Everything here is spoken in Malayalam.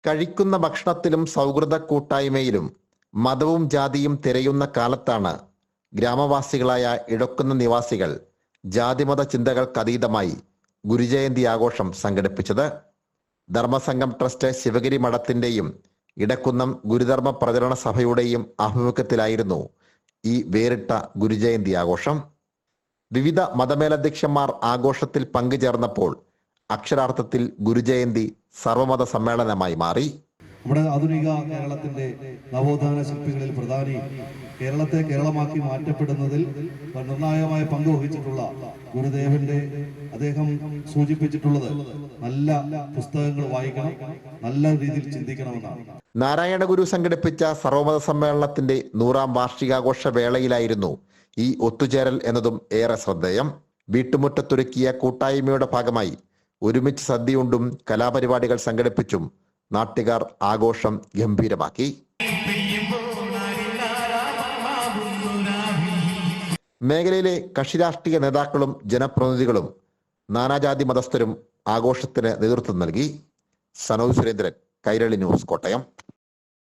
കഴിക്കുന്ന ഭക്ഷണത്തിലും സൗഹൃദ കൂട്ടായ്മയിലും മതവും ജാതിയും തിരയുന്ന കാലത്താണ് ഗ്രാമവാസികളായ ഇടക്കുന്ന നിവാസികൾ ജാതിമത ചിന്തകൾക്കതീതമായി ഗുരുജയന്തി ആഘോഷം സംഘടിപ്പിച്ചത്. ധർമ്മസംഘം ട്രസ്റ്റ് ശിവഗിരി മഠത്തിന്റെയും ഇടക്കുന്നം ഗുരുധർമ്മ പ്രചരണ സഭയുടെയും ആഭിമുഖ്യത്തിലായിരുന്നു ഈ വേറിട്ട ഗുരുജയന്തി ആഘോഷം. വിവിധ മതമേലധ്യക്ഷന്മാർ ആഘോഷത്തിൽ പങ്കുചേർന്നപ്പോൾ അക്ഷരാർത്ഥത്തിൽ ഗുരുജയന്തി സർവമത സമ്മേളനമായി മാറി. നമ്മുടെ ആധുനിക കേരളത്തിന്റെ നവോത്ഥാന ശില്പികളിൽ പ്രധാനി കേരളത്തെ കേരളമാക്കി മാറ്റപ്പെടുന്നതിൽ നിർണായകമായ പങ്ക് വഹിച്ചിട്ടുള്ള ഗുരുദേവന്റെ അദ്ദേഹം സൂചിപ്പിച്ചിട്ടുള്ളത് നല്ല പുസ്തകങ്ങൾ വായിക്കണം, നല്ല രീതിയിൽ ചിന്തിക്കണമെന്നാണ്. നാരായണ ഗുരു സംഘടിപ്പിച്ച സർവമത സമ്മേളനത്തിന്റെ 100ാം വാർഷികാഘോഷ വേളയിലായിരുന്നു ഈ ഒത്തുചേരൽ എന്നതും ഏറെ ശ്രദ്ധേയം. വീട്ടുമുറ്റത്തൊരുക്കിയ കൂട്ടായ്മയുടെ ഭാഗമായി ഒരുമിച്ച് സദ്യയുണ്ടും കലാപരിപാടികൾ സംഘടിപ്പിച്ചും നാട്ടുകാർ ആഘോഷം ഗംഭീരമാക്കി. മേഖലയിലെ കക്ഷിരാഷ്ട്രീയ നേതാക്കളും ജനപ്രതിനിധികളും നാനാജാതി മതസ്ഥരും ആഘോഷത്തിന് നേതൃത്വം നൽകി. സനോജ് സുരേന്ദ്രൻ, കൈരളി ന്യൂസ്, കോട്ടയം.